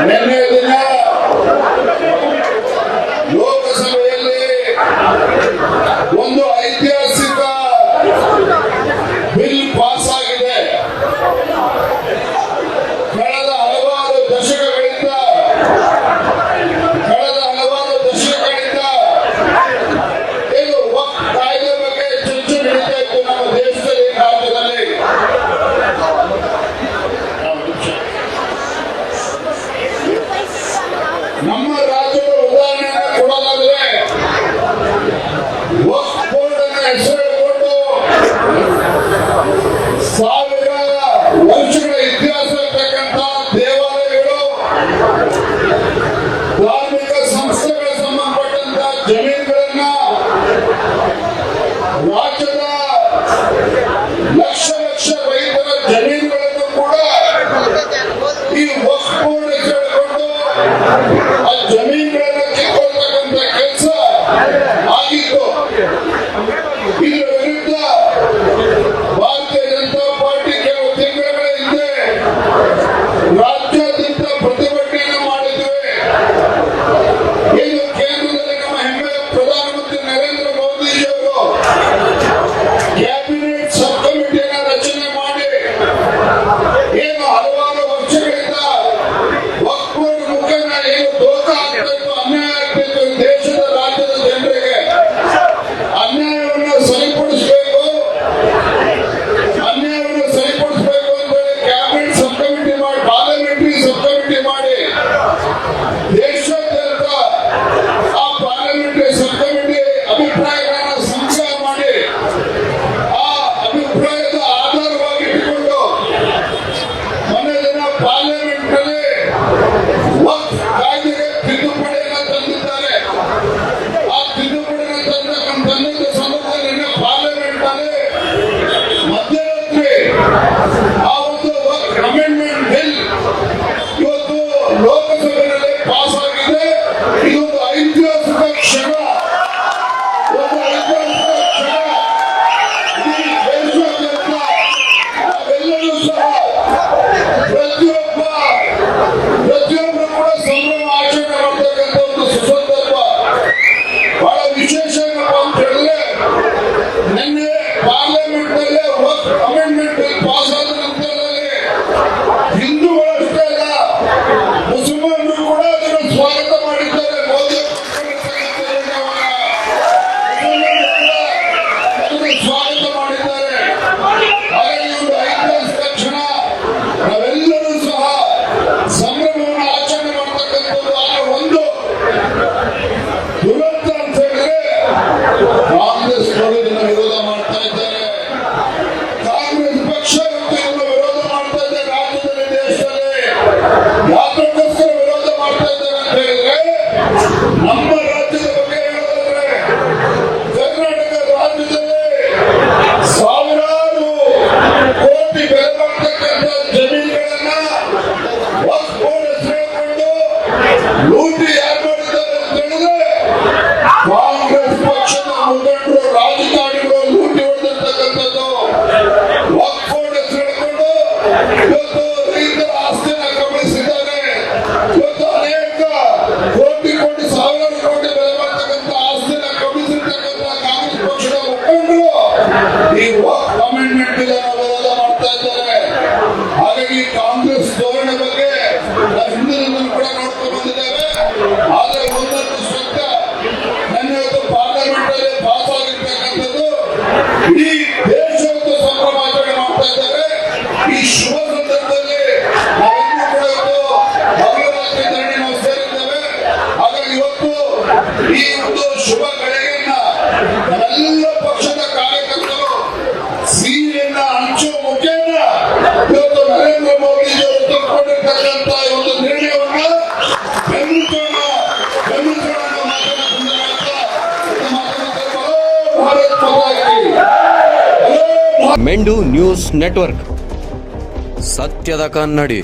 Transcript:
ನಿನ್ನೆ ದಿನ ಲೋಕಸಭೆಯಲ್ಲಿ ಒಂದು ಐತಿಹಾಸಿಕ ಬಿಲ್ ಪಾಸ್ ಆಗಿದೆ. ಕಳೆದ ಹಲವಾರು ದಶಕಗಳಿಂದ ಇದು ವಕ್ಫ್ ಕಾಯ್ದೆ ಬಗ್ಗೆ ಚರ್ಚೆ ನಡೀತಾ ಇತ್ತು ನಮ್ಮ ದೇಶದಲ್ಲಿ, ರಾಜ್ಯದಲ್ಲಿ. ನಮ್ಮ ರಾಜ್ಯದ ಉದಾಹರಣೆಯನ್ನು ಕೊಡೋದಾದ್ರೆ ವಕ್ಫ್ ಬೋರ್ಡ್ ಅನ್ನು ಹೆಸರಿಸಿಕೊಂಡು ಸಾವಿರ ವರ್ಷಗಳ ಇತಿಹಾಸ ಇರ್ತಕ್ಕಂಥ ದೇವಾಲಯಗಳು, ಧಾರ್ಮಿಕ ಸಂಸ್ಥೆಗಳಿಗೆ ಸಂಬಂಧಪಟ್ಟಂತ ಜಮೀನುಗಳನ್ನ ರಾಜ್ಯದ ಲಕ್ಷ ಲಕ್ಷ ರೈತರ ಜಮೀನುಗಳನ್ನು ಕೂಡ ಈ ವಕ್ಫ್ ಬೋರ್ಡ್ ಹೆಸರಿಸಿಕೊಂಡು ಆ ಜಮೀನುಗಳನ್ನು ಕಿತ್ಕೊಳ್ತಕ್ಕಂಥ ಕೆಲಸ ಆಗಿತ್ತು. ಇದರ ವಿರುದ್ಧ ಭಾರತೀಯ ಜನತಾ ಪಾರ್ಟಿ ಕೆಲವು ತಿಂಗಳ ಹಿಂದೆ ರಾಜ್ಯಾದ್ಯಂತ ಪ್ರತಿಭಟನೆಯನ್ನು ಮಾಡಿದ್ದೇವೆ. ಇದು ಕೇಂದ್ರದಲ್ಲಿ ನಮ್ಮ ಹೆಮ್ಮೆಯ ಪ್ರಧಾನಮಂತ್ರಿ ನರೇಂದ್ರ ಮೋದಿಜಿಯವರು ಕ್ಯಾಬಿನೆಟ್ ಸಬ್ ಕಮಿಟಿಯನ್ನು ರಚನೆ ಮಾಡಿ ಏನು ಹಲವಾರು ವರ್ಷಗಳಿಂದ ವಕ್ಫ್ ಬೋರ್ಡ್ ಮುಖೇನ ಏನು ದೋಖ ಆಗ್ತಿತ್ತು, ಅನ್ಯಾಯ ಆಗ್ತಿತ್ತು ದೇಶದ ರಾಜ್ಯದ ಜನರಿಗೆ, ಅನ್ಯಾಯವನ್ನು ಸರಿಪಡಿಸಬೇಕು ಅಂತ ಹೇಳಿ ಕ್ಯಾಬಿನೆಟ್ ಸಬ್ ಕಮಿಟಿ ಮಾಡಿ, ಪಾರ್ಲಿಮೆಂಟರಿ ಸಬ್ ಕಮಿಟಿ ಮಾಡಿ ದೇಶಾದ್ಯಂತ ಆ ಪಾರ್ಲಿಮೆಂಟರಿ ಸಬ್ ಕಮಿಟಿ ಅಭಿಪ್ರಾಯಗಳನ್ನು ಸಂಗ್ರಹ ಮಾಡಿ ಆ ಅಭಿಪ್ರಾಯದ ಆಧಾರವಾಗಿ ಇಟ್ಟುಕೊಂಡು ಮೊನ್ನೆ ದಿನ ಪಾರ್ಲಿಮೆಂಟ್ ನಲ್ಲಿ ವಕ್ಫ್ ಕಾಯ್ದೆಗೆ ತಿದ್ದುಪಡಿಯನ್ನು ತಂದಿದ್ದಾರೆ. ಆ ತಿದ್ದುಪಡಿಯನ್ನು ತಂದಿದ್ದ ಸಂದರ್ಭದಲ್ಲಿ ಪಾರ್ಲಿಮೆಂಟ್ ನಲ್ಲಿ ಮಧ್ಯರಾತ್ರಿ ಆ ಒಂದು ವಕ್ಫ್ ಅಮೆಂಡ್ಮೆಂಟ್ ಬಿಲ್ ಇವತ್ತು ಲೋಕಸಭೆಯಲ್ಲಿ ಪಾಸ್ ಆಗಿದೆ. ಇದೊಂದು ಐತಿಹಾಸಿಕ ಕ್ಷಣ. ಈ ದೇಶಾದ್ಯಂತ ನಾವೆಲ್ಲರೂ ಸಹ ಪ್ರತಿಯೊಬ್ಬರು ಕೂಡ ಸಂಭ್ರಮ ಆಚರಣೆ ಮಾಡತಕ್ಕಂಥ ಒಂದು ಸುಸಂದರ್ಭ. ಬಹಳ ವಿಶೇಷ ಏನಪ್ಪ ಅಂತ ಹೇಳಿದ್ರೆ, ನಿನ್ನೆ ಪಾರ್ಲಿಮೆಂಟ್ ನಲ್ಲೇ ವಕ್ಫ್ ಅಮೆಂಡ್ಮೆಂಟ್ ಬಿಲ್ ಪಾಸ್ ಆದ ನಂತರದಲ್ಲಿ ಹಿಂದೂಗಳಷ್ಟೇ ಅಲ್ಲ, ಮುಸಲ್ಮಾನರು ಕೂಡ ಅದನ್ನು ಸ್ವಾಗತ ಮಾಡಿದ್ದಾರೆ. ಮೋದಿ ಅದನ್ನು ಸ್ವಾಗತ ಮಾಡಿದ್ದಾರೆ. ಹಾಗಾಗಿ ಒಂದು ಐತಿಹಾಸಿಕ ಕ್ಷಣ. ನಾವೆಲ್ಲರೂ ಸಹ ಸಂಭ್ರಮವನ್ನು ಆಚರಣೆ ಮಾಡತಕ್ಕಂಥದ್ದು. ಆಗ ಒಂದು ದುರಂತ ಅಂತ ಹೇಳಿದ್ರೆ ಕಾಂಗ್ರೆಸ್ ಇದನ್ನು ವಿರೋಧ ಮಾಡ್ತಾ ಇದ್ದಾರೆ. ಕಾಂಗ್ರೆಸ್ ಪಕ್ಷ ಇದನ್ನು ವಿರೋಧ ಮಾಡ್ತಾ ಇದ್ದಾರೆ ರಾಜ್ಯದಲ್ಲಿ, ದೇಶದಲ್ಲಿ. ಯಾತಕ್ಕೋಸ್ಕರ ವಿರೋಧ ಮಾಡ್ತಾ ಇದ್ದಾರೆ ಅಂತ ಹೇಳಿದ್ರೆ, ನಮ್ಮ ರಾಜ್ಯದ ಬಗ್ಗೆ ಹೇಳೋದಾದ್ರೆ ಕರ್ನಾಟಕ ರಾಜ್ಯದಲ್ಲಿ ಸಾವಿರಾರು ಕೋಟಿ ಬೆಲೆ ಬಾಳ್ತಕ್ಕಂಥ ಜಮೀನುಗಳನ್ನ ವಕ್ಫ್ ಬೋರ್ಡ್ ಹೆಸರಿಸಿಕೊಂಡು ಲೂಟಿ ಯಾರು ಮಾಡಿದ್ದಾರೆ ಅಂತ ಹೇಳಿದ್ರೆ ಕಾಂಗ್ರೆಸ್ ಪಕ್ಷದ ಮುಖಂಡರು, ರಾಜಕಾರಣಿಗಳು ಲೂಟಿ ಹೊಡೆದಿರ್ತಕ್ಕಂಥದ್ದು. ವಕ್ಫ್ ಬೋರ್ಡ್ ಹೆಸರಿಸಿಕೊಂಡು ಇವತ್ತು ರೈತರ ಆಸ್ತಿಯನ್ನು ಕಬಳಿಸಿದ್ದಾರೆ. ಇವತ್ತು ಅನೇಕ ಕೋಟಿ ಸಾವಿರಾರು ಕೋಟಿ ಬೆಲೆ ಬಾಳ್ತಕ್ಕಂಥ ಆಸ್ತಿಯನ್ನು ಕಬಳಿಸಿರ್ತಕ್ಕಂಥ ಕಾಂಗ್ರೆಸ್ ಪಕ್ಷದ ಮುಖಂಡರು ಈ ವಕ್ಫ್ ಅಮೆಂಡ್ಮೆಂಟ್ ಬಿಲ್ ಅನ್ನು ವಿರೋಧ ಮಾಡ್ತಾ ಇದ್ದಾರೆ. ಹಾಗಾಗಿ ಕಾಂಗ್ರೆಸ್ ಧೋರಣೆ ಬಗ್ಗೆ ನಾವು ಹಿಂದಿನಿಂದಲೂ ಕೂಡ ನೋಡ್ಕೊಂಡು ಬಂದಿದ್ದೇವೆ. ಆದರೆ ಒಂದೊಂದು ಸತ್ಯ, ನನ್ನ ಇವತ್ತು ಪಾರ್ಲಿಮೆಂಟ್ ಅಲ್ಲಿ ಪಾಸ್ ಆಗಿರ್ತಕ್ಕಂಥದ್ದು ಇಡೀ ದೇಶದ ಸಂಭ್ರಮಾಚರಣೆ ಮಾಡ್ತಾ ಇದ್ದಾರೆ. ಈ ಶುಭ ಸಂದರ್ಭದಲ್ಲಿ ನಾವೆಲ್ಲರೂ ಕೂಡ ಇವತ್ತು ಹಗಲರಾತ್ರಿ ಧರಣಿ ನಾವು ಸೇರಿದ್ದೇವೆ. ಹಾಗಾಗಿ ಇವತ್ತು ಈ ಒಂದು ಶುಭ ಗಳಿಗೆಯನ್ನ ನಮ್ಮೆಲ್ಲ ಪಕ್ಷದ ಕಾರ್ಯಕರ್ತರು ಸೀರೆಯನ್ನ ಹಂಚುವ ಮುಖೇನ ಇವತ್ತು ನರೇಂದ್ರ ಮೋದಿಜಿಯವರು ತೆಗೆದುಕೊಂಡಿರ್ತಕ್ಕಂಥ ಒಂದು ನಿರ್ಣಯವನ್ನ ಬೆಂಬಲಿಸೋಣ ಮೆಂಡು ನ್ಯೂಸ್ ನೆಟ್ವರ್ಕ್, ಸತ್ಯದ ಕನ್ನಡಿ.